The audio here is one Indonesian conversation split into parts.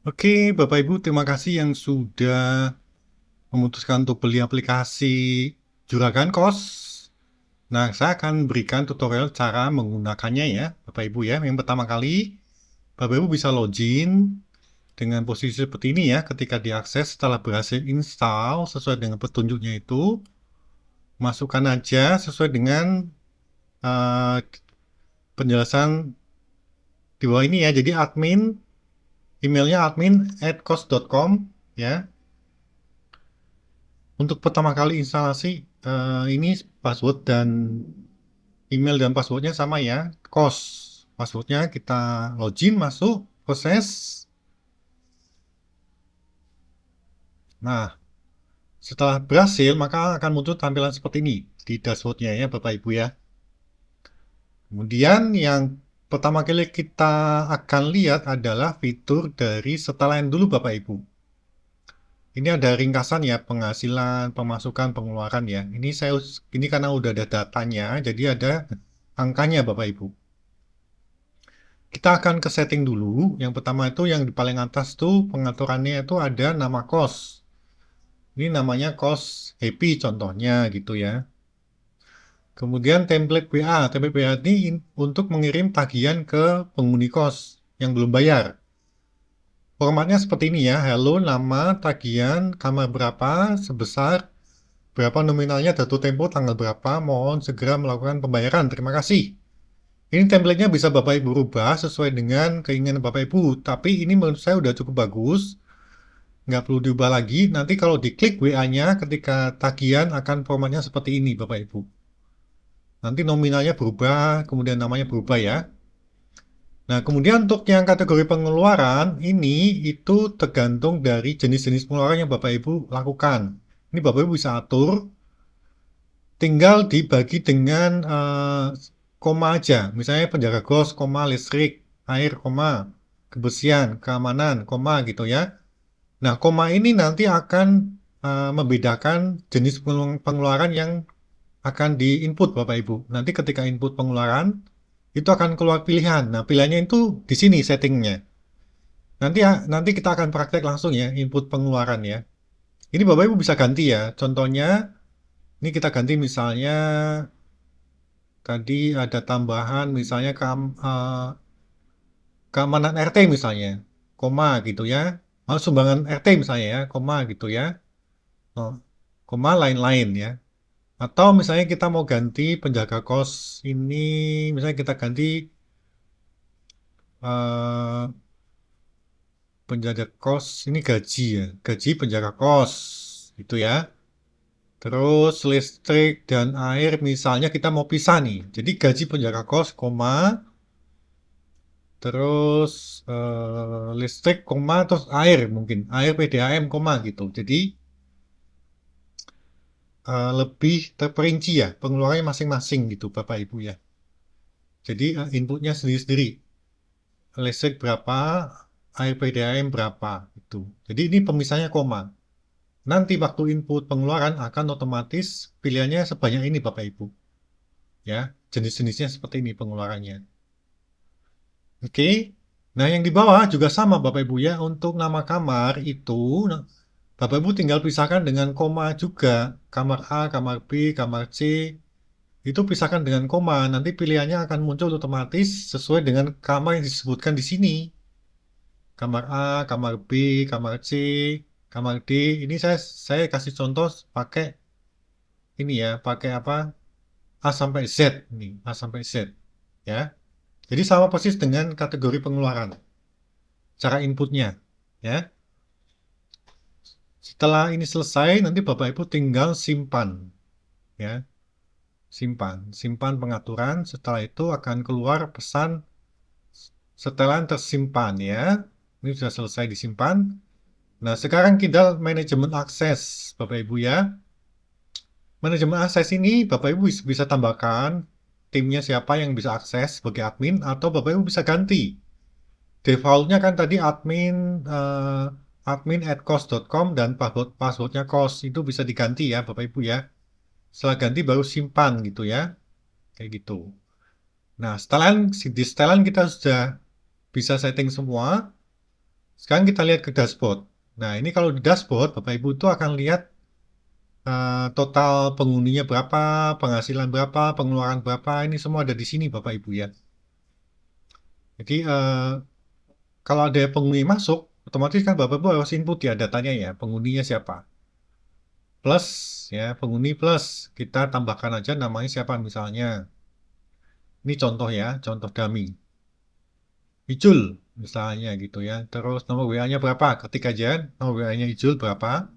Oke, Bapak Ibu, terima kasih yang sudah memutuskan untuk beli aplikasi Juragan Kos. Nah, saya akan berikan tutorial cara menggunakannya ya, Bapak Ibu ya. Yang pertama kali, Bapak Ibu bisa login dengan posisi seperti ini ya. Ketika diakses setelah berhasil install sesuai dengan petunjuknya itu, masukkan aja sesuai dengan uh, penjelasan di bawah ini ya. Jadi emailnya admin@kos.com ya. Untuk pertama kali instalasi, ini password dan email dan passwordnya sama ya, kos. Passwordnya kita login, masuk, proses. Nah, setelah berhasil, maka akan muncul tampilan seperti ini di dashboardnya ya, Bapak Ibu ya. Kemudian yang pertama kali kita akan lihat adalah fitur dari setelan dulu Bapak Ibu. Ini ada ringkasan ya, penghasilan, pemasukan, pengeluaran ya. Ini karena udah ada datanya, jadi ada angkanya Bapak Ibu. Kita akan ke setting dulu. Yang pertama itu yang di paling atas tuh pengaturannya itu ada nama kos. Ini namanya kos happy contohnya gitu ya. Kemudian template WA. Template WA ini untuk mengirim tagihan ke penghuni kos yang belum bayar. Formatnya seperti ini ya. Hello, nama, tagihan, kamar berapa, sebesar, berapa nominalnya, jatuh tempo, tanggal berapa, mohon segera melakukan pembayaran. Terima kasih. Ini template-nya bisa Bapak Ibu rubah sesuai dengan keinginan Bapak Ibu. Tapi ini menurut saya udah cukup bagus. Nggak perlu diubah lagi. Nanti kalau diklik WA-nya ketika tagihan akan formatnya seperti ini Bapak Ibu. Nanti nominalnya berubah, kemudian namanya berubah ya. Nah, kemudian untuk yang kategori pengeluaran, ini itu tergantung dari jenis-jenis pengeluaran yang Bapak Ibu lakukan. Ini Bapak Ibu bisa atur, tinggal dibagi dengan koma aja. Misalnya penjaga kos, koma listrik, air, koma kebersihan, keamanan, koma gitu ya. Nah, koma ini nanti akan membedakan jenis pengeluaran yang akan diinput Bapak Ibu. Nanti ketika input pengeluaran, itu akan keluar pilihan. Nah, pilihannya itu di sini settingnya. Nanti kita akan praktek langsung ya, input pengeluaran ya. Ini Bapak Ibu bisa ganti ya. Contohnya, ini kita ganti misalnya tadi ada tambahan misalnya keamanan RT misalnya, koma gitu ya. Sumbangan RT misalnya ya, koma gitu ya. Oh, koma lain-lain ya. Atau misalnya kita mau ganti penjaga kos ini, misalnya kita ganti eh, penjaga kos ini gaji ya, gaji penjaga kos itu ya. Terus listrik dan air misalnya kita mau pisah nih. Jadi gaji penjaga kos, koma, terus listrik, koma, terus air mungkin, air PDAM, koma gitu. Jadi lebih terperinci ya, pengeluarannya masing-masing gitu Bapak Ibu ya. Jadi inputnya sendiri-sendiri. Listrik berapa, air PDAM berapa itu. Jadi ini pemisahnya koma. Nanti waktu input pengeluaran akan otomatis pilihannya sebanyak ini Bapak Ibu. Ya, jenis-jenisnya seperti ini pengeluarannya. Oke. Nah, yang di bawah juga sama Bapak Ibu ya. Untuk nama kamar itu nah, Bapak Ibu tinggal pisahkan dengan koma juga. Kamar A, kamar B, kamar C itu pisahkan dengan koma. Nanti pilihannya akan muncul otomatis sesuai dengan kamar yang disebutkan di sini. Kamar A, kamar B, kamar C, kamar D. Ini saya kasih contoh pakai ini ya, pakai apa? A sampai Z nih, A sampai Z ya. Jadi sama persis dengan kategori pengeluaran. Cara inputnya ya. Setelah ini selesai, nanti Bapak Ibu tinggal simpan ya. Simpan pengaturan. Setelah itu akan keluar pesan setelan tersimpan ya. Ini sudah selesai disimpan. Nah, sekarang kita manajemen akses, Bapak Ibu ya. Manajemen akses ini Bapak Ibu bisa tambahkan timnya siapa yang bisa akses sebagai admin atau Bapak Ibu bisa ganti. Defaultnya kan tadi admin@kos.com dan passwordnya kos itu bisa diganti ya Bapak Ibu ya. Setelah ganti baru simpan gitu ya. Kayak gitu. Nah, di setelan kita sudah bisa setting semua. Sekarang kita lihat ke dashboard. Nah, ini kalau di dashboard, Bapak Ibu itu akan lihat total penghuninya berapa, penghasilan berapa, pengeluaran berapa, ini semua ada di sini Bapak Ibu ya. Jadi kalau ada penghuni masuk, otomatis kan Bapak Ibu harus input ya datanya ya, penghuninya siapa. Plus ya, penghuni plus kita tambahkan aja namanya siapa misalnya. Ini contoh ya, contoh dummy. Ijul misalnya gitu ya. Terus nomor WA-nya berapa? Ketik aja nomor WA-nya Ijul berapa.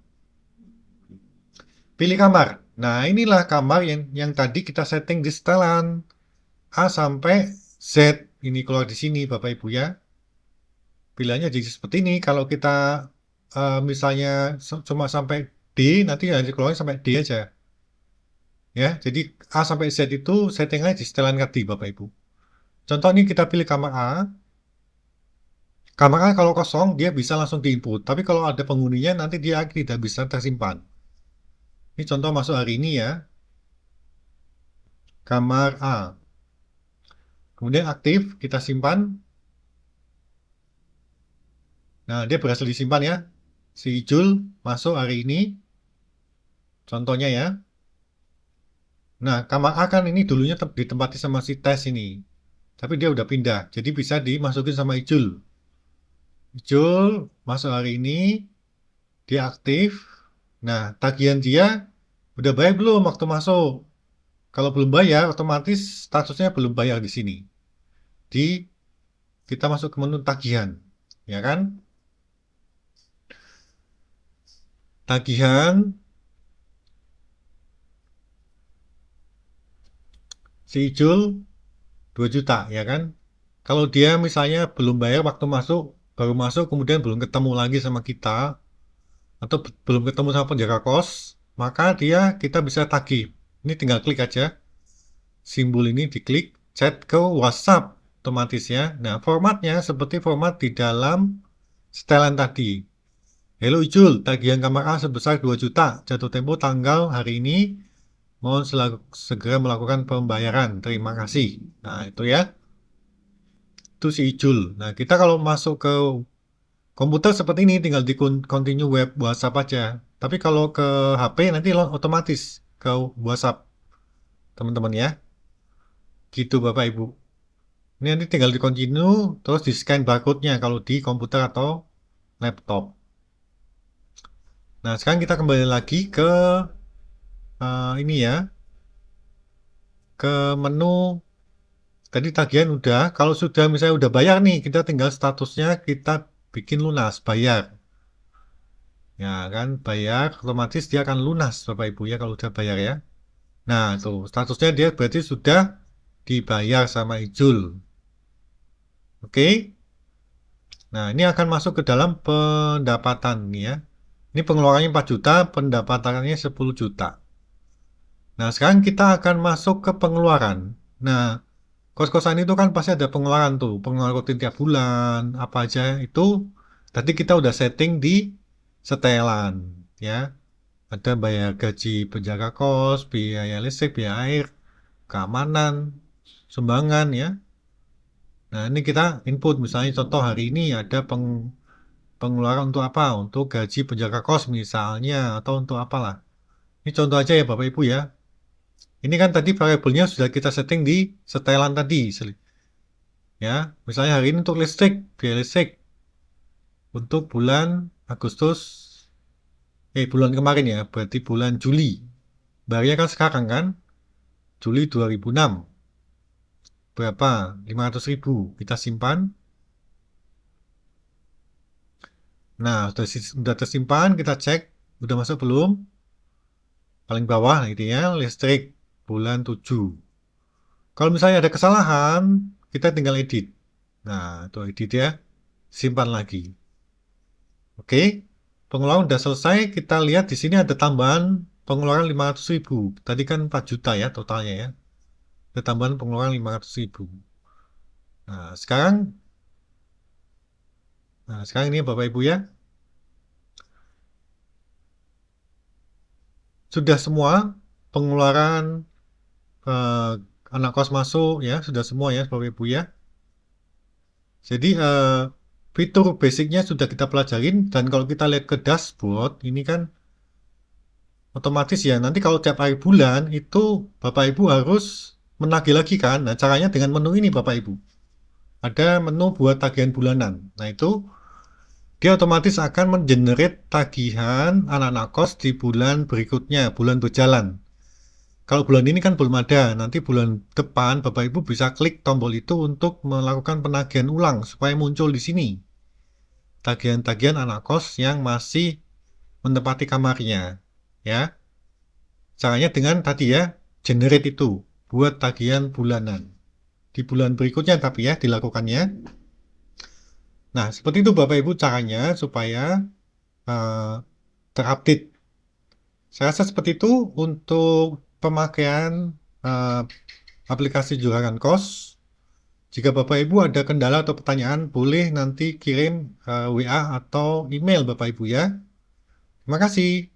Pilih kamar. Nah, inilah kamar yang tadi kita setting di setelan A sampai Z. Ini keluar di sini Bapak Ibu ya. Pilihannya jadi seperti ini. Kalau kita misalnya cuma sampai D, nanti hanya keluar sampai D aja. Ya, jadi A sampai Z itu settingnya di setelan tadi Bapak Ibu. Contoh ini kita pilih kamar A. Kamar A kalau kosong dia bisa langsung diinput. Tapi kalau ada penghuninya nanti dia tidak bisa tersimpan. Ini contoh masuk hari ini ya. Kamar A. Kemudian aktif, kita simpan. Nah, dia berhasil disimpan ya. Si Ijul masuk hari ini. Contohnya ya. Nah, kamar A kan ini dulunya ditempati sama si Tes ini. Tapi dia udah pindah. Jadi bisa dimasukin sama Ijul. Ijul masuk hari ini. Dia aktif. Nah, tagihan dia udah bayar belum waktu masuk? Kalau belum bayar, otomatis statusnya belum bayar di sini. Di kita masuk ke menu tagihan, ya kan? Tagihan si Ijul 2 juta, ya kan? Kalau dia misalnya belum bayar waktu masuk, baru masuk kemudian belum ketemu lagi sama kita atau belum ketemu sama penjaga kos, maka kita bisa tagih. Ini tinggal klik aja. Simbol ini diklik, chat ke WhatsApp otomatis ya. Nah, formatnya seperti format di dalam setelan tadi. Hello Ijul, tagihan kamar A sebesar 2 juta, jatuh tempo tanggal hari ini, mohon segera melakukan pembayaran, terima kasih. Nah, itu ya, itu si Ijul. Nah, kita kalau masuk ke komputer seperti ini, tinggal di continue web WhatsApp aja. Tapi kalau ke HP nanti otomatis ke WhatsApp, teman-teman ya. Gitu Bapak Ibu. Ini nanti tinggal di continue, terus di scan barcode-nya kalau di komputer atau laptop. Nah, sekarang kita kembali lagi ke ini ya, ke menu tadi tagihan udah. Kalau sudah misalnya udah bayar nih, kita tinggal statusnya kita bikin lunas, bayar. Ya kan, bayar otomatis dia akan lunas Bapak Ibu ya kalau udah bayar ya. Nah, tuh statusnya dia berarti sudah dibayar sama Ijul. Oke. Nah, ini akan masuk ke dalam pendapatan nih ya. Ini pengeluarannya 4 juta, pendapatannya 10 juta. Nah, sekarang kita akan masuk ke pengeluaran. Nah, kos-kosan itu kan pasti ada pengeluaran tuh, pengeluaran rutin tiap bulan, apa aja itu. Tadi kita udah setting di setelan, ya. Ada bayar gaji penjaga kos, biaya listrik, biaya air, keamanan, sumbangan, ya. Nah, ini kita input, misalnya contoh hari ini ada pengeluaran untuk apa? Untuk gaji penjaga kos misalnya, atau untuk apalah. Ini contoh aja ya Bapak Ibu ya. Ini kan tadi variabelnya sudah kita setting di setelan tadi. Ya, misalnya hari ini untuk listrik, biaya listrik untuk bulan Agustus, bulan kemarin ya, berarti bulan Juli. Bayarnya kan sekarang kan, Juli 2006. Berapa? 500.000. Kita simpan. Nah, sudah tersimpan, kita cek, udah masuk belum? Paling bawah gitu ya, listrik bulan 7. Kalau misalnya ada kesalahan, kita tinggal edit. Nah, itu edit ya, simpan lagi. Oke, pengeluaran udah selesai. Kita lihat di sini ada tambahan pengeluaran 500.000. Tadi kan 4 juta ya totalnya ya. Ada tambahan pengeluaran 500.000. Nah, sekarang ini Bapak Ibu ya. Sudah semua pengeluaran eh, anak kos masuk ya, sudah semua ya Bapak Ibu ya. Jadi fitur basicnya sudah kita pelajarin, dan kalau kita lihat ke dashboard, ini kan otomatis ya, nanti kalau tiap akhir bulan itu Bapak Ibu harus menagih lagi kan. Nah, caranya dengan menu ini Bapak Ibu. Ada menu buat tagihan bulanan. Nah, itu dia otomatis akan mengenerate tagihan anak-anak kos di bulan berikutnya, bulan berjalan. Kalau bulan ini kan belum ada, nanti bulan depan Bapak Ibu bisa klik tombol itu untuk melakukan penagihan ulang supaya muncul di sini tagihan-tagihan anak kos yang masih menempati kamarnya, ya. Caranya dengan tadi ya, generate itu buat tagihan bulanan di bulan berikutnya, tapi ya dilakukannya. Nah, seperti itu Bapak Ibu caranya supaya uh, terupdate. Saya rasa seperti itu untuk pemakaian uh, aplikasi juragan kos. Jika Bapak Ibu ada kendala atau pertanyaan, boleh nanti kirim WA atau email Bapak Ibu ya. Terima kasih.